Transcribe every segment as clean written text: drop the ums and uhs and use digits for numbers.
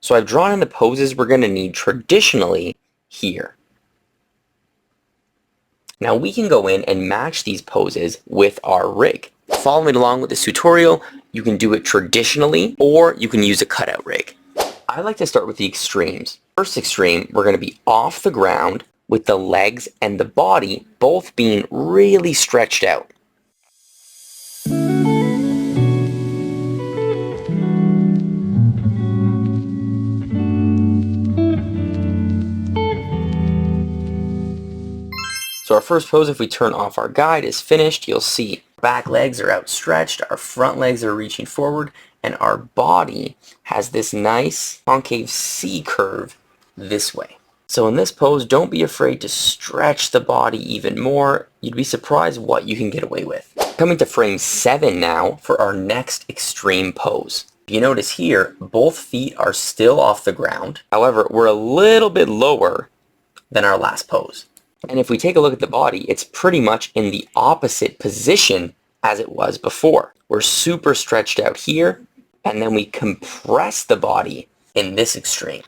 So I've drawn in the poses we're going to need traditionally here. Now we can go in and match these poses with our rig. Following along with this tutorial, you can do it traditionally or you can use a cutout rig. I like to start with the extremes. First extreme, we're going to be off the ground with the legs and the body both being really stretched out. So our first pose, if we turn off our guide, is finished. You'll see back legs are outstretched, our front legs are reaching forward, and our body has this nice concave C curve this way. So in this pose, don't be afraid to stretch the body even more. You'd be surprised what you can get away with. Coming to frame 7 now for our next extreme pose. You notice here, both feet are still off the ground. However, we're a little bit lower than our last pose. And if we take a look at the body, it's pretty much in the opposite position as it was before. We're super stretched out here, and then we compress the body in this extreme.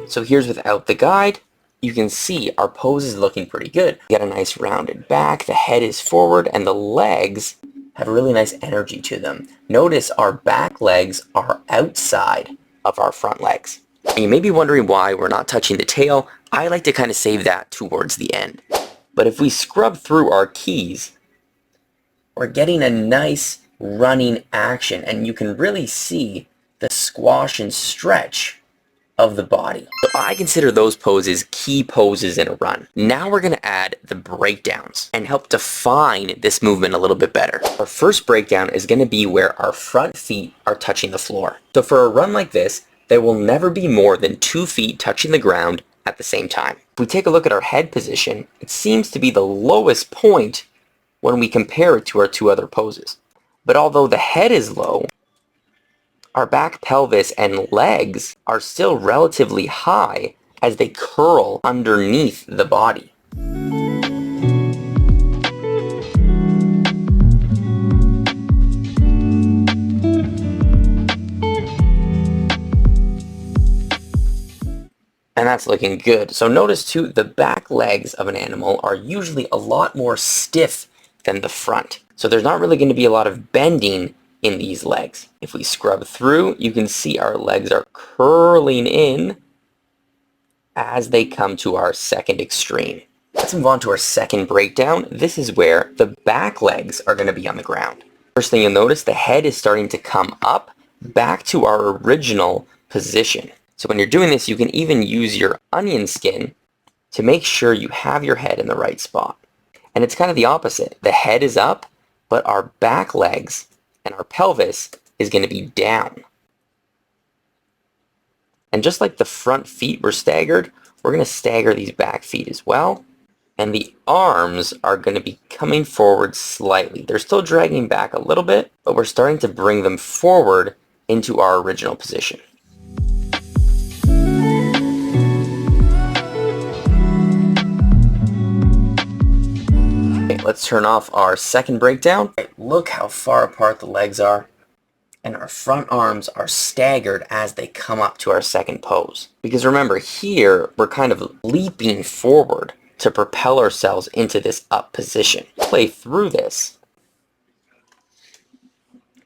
So here's without the guide. You can see our pose is looking pretty good. We got a nice rounded back, the head is forward, and the legs have a really nice energy to them. Notice our back legs are outside of our front legs. And you may be wondering why we're not touching the tail. I like to kind of save that towards the end. But if we scrub through our keys, we're getting a nice running action, and you can really see the squash and stretch of the body. So I consider those poses key poses in a run. Now we're going to add the breakdowns and help define this movement a little bit better. Our first breakdown is going to be where our front feet are touching the floor. So for a run like this, there will never be more than 2 feet touching the ground at the same time. If we take a look at our head position, it seems to be the lowest point when we compare it to our 2 other poses. But although the head is low, our back, pelvis, and legs are still relatively high as they curl underneath the body. And that's looking good. So notice too, the back legs of an animal are usually a lot more stiff than the front. So there's not really going to be a lot of bending in these legs. If we scrub through, you can see our legs are curling in as they come to our second extreme. Let's move on to our second breakdown. This is where the back legs are going to be on the ground. First thing you'll notice, the head is starting to come up back to our original position. So when you're doing this, you can even use your onion skin to make sure you have your head in the right spot. And it's kind of the opposite. The head is up, but our back legs and our pelvis is going to be down. And just like the front feet were staggered, we're going to stagger these back feet as well. And the arms are going to be coming forward slightly. They're still dragging back a little bit, but we're starting to bring them forward into our original position. Let's turn off our second breakdown. Look how far apart the legs are. And our front arms are staggered as they come up to our second pose. Because remember, here we're kind of leaping forward to propel ourselves into this up position. Play through this.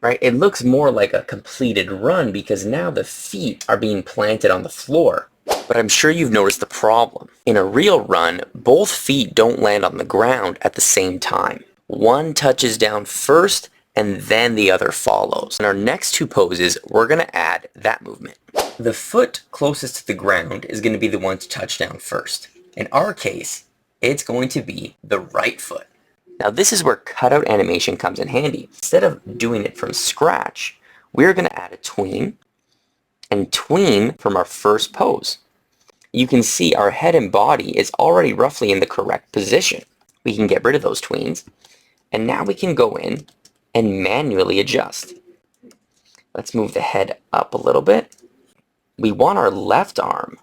Right? It looks more like a completed run because now the feet are being planted on the floor. But I'm sure you've noticed the problem. In a real run, both feet don't land on the ground at the same time. One touches down first and then the other follows. In our next 2 poses, we're going to add that movement. The foot closest to the ground is going to be the one to touch down first. In our case, it's going to be the right foot. Now this is where cutout animation comes in handy. Instead of doing it from scratch, we're going to add a tween and tween from our first pose. You can see our head and body is already roughly in the correct position. We can get rid of those tweens, and now we can go in and manually adjust. Let's move the head up a little bit. We want our left arm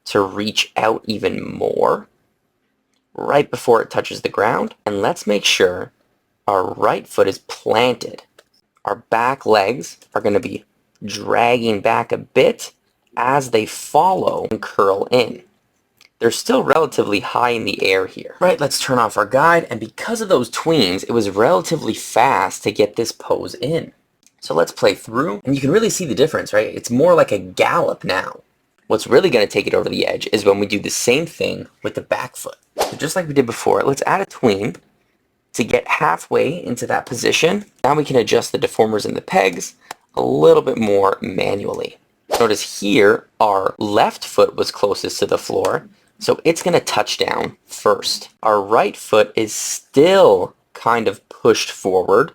to reach out even more right before it touches the ground. And let's make sure our right foot is planted. Our back legs are going to be dragging back a bit as they follow and curl in. They're still relatively high in the air here. Right, let's turn off our guide, and because of those tweens, it was relatively fast to get this pose in. So let's play through, and you can really see the difference, right? It's more like a gallop now. What's really going to take it over the edge is when we do the same thing with the back foot. So just like we did before, let's add a tween to get halfway into that position. Now we can adjust the deformers and the pegs a little bit more manually. Notice here, our left foot was closest to the floor, so it's going to touch down first. Our right foot is still kind of pushed forward.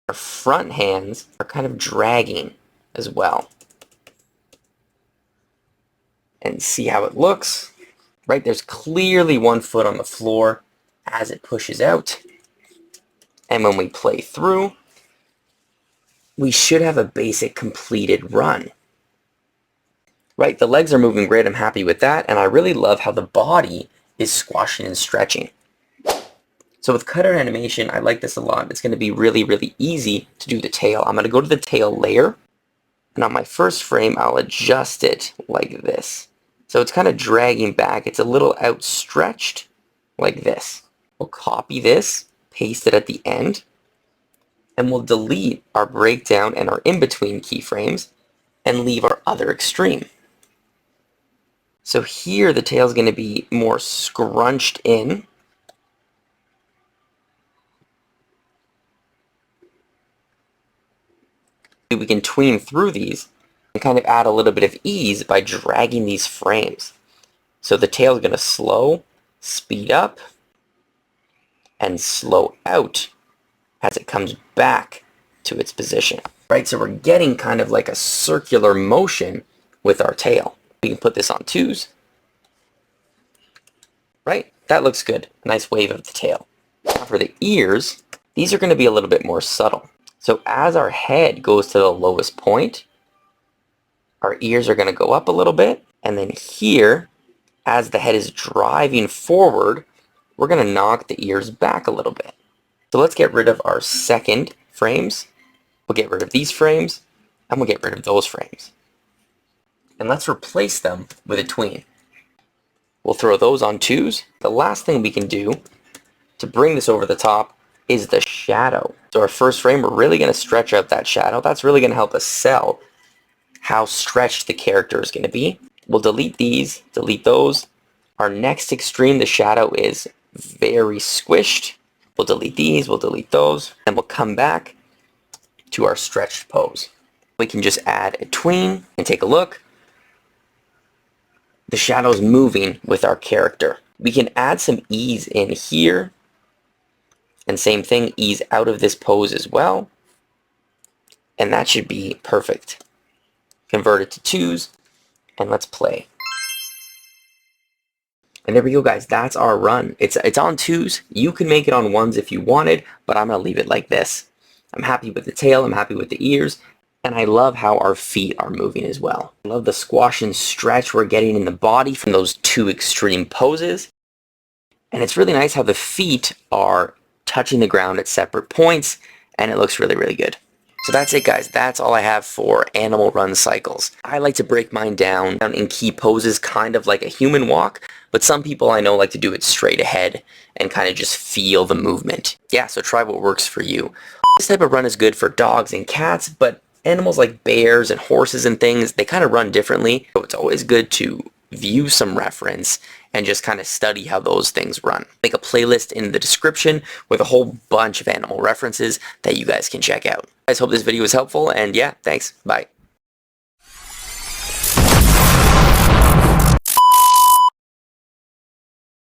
Our front hands are kind of dragging as well. And see how it looks? Right, there's clearly one foot on the floor as it pushes out. And when we play through, we should have a basic completed run. Right, the legs are moving great, I'm happy with that, and I really love how the body is squashing and stretching. So with cutout animation, I like this a lot. It's going to be really, really easy to do the tail. I'm going to go to the tail layer, and on my first frame, I'll adjust it like this. So it's kind of dragging back. It's a little outstretched like this. We'll copy this, paste it at the end, and we'll delete our breakdown and our in-between keyframes and leave our other extreme. So here the tail is going to be more scrunched in. We can tween through these and kind of add a little bit of ease by dragging these frames. So the tail is going to slow, speed up, and slow out as it comes back to its position. Right, so we're getting kind of like a circular motion with our tail. We can put this on twos. Right, that looks good. Nice wave of the tail. Now for the ears, these are going to be a little bit more subtle. So as our head goes to the lowest point, our ears are going to go up a little bit. And then here, as the head is driving forward, we're going to knock the ears back a little bit. So let's get rid of our second frames. We'll get rid of these frames, and we'll get rid of those frames. And let's replace them with a tween. We'll throw those on twos. The last thing we can do to bring this over the top is the shadow. So our first frame, we're really going to stretch out that shadow. That's really going to help us sell how stretched the character is going to be. We'll delete these, delete those. Our next extreme, the shadow is very squished. We'll delete these, we'll delete those, and we'll come back to our stretched pose. We can just add a tween and take a look. The shadow's moving with our character. We can add some ease in here, and same thing, ease out of this pose as well, and that should be perfect. Convert it to twos, and let's play. And there we go, guys. That's our run. It's on twos. You can make it on ones if you wanted, but I'm going to leave it like this. I'm happy with the tail. I'm happy with the ears. And I love how our feet are moving as well. I love the squash and stretch we're getting in the body from those two extreme poses. And it's really nice how the feet are touching the ground at separate points, and it looks really, really good. So that's it, guys. That's all I have for animal run cycles. I like to break mine down in key poses, kind of like a human walk, but some people I know like to do it straight ahead and kind of just feel the movement. Yeah, so try what works for you. This type of run is good for dogs and cats, but animals like bears and horses and things, they kind of run differently. So it's always good to view some reference and just kind of study how those things run. Make a playlist in the description with a whole bunch of animal references that you guys can check out. I hope this video was helpful, and yeah, thanks. Bye.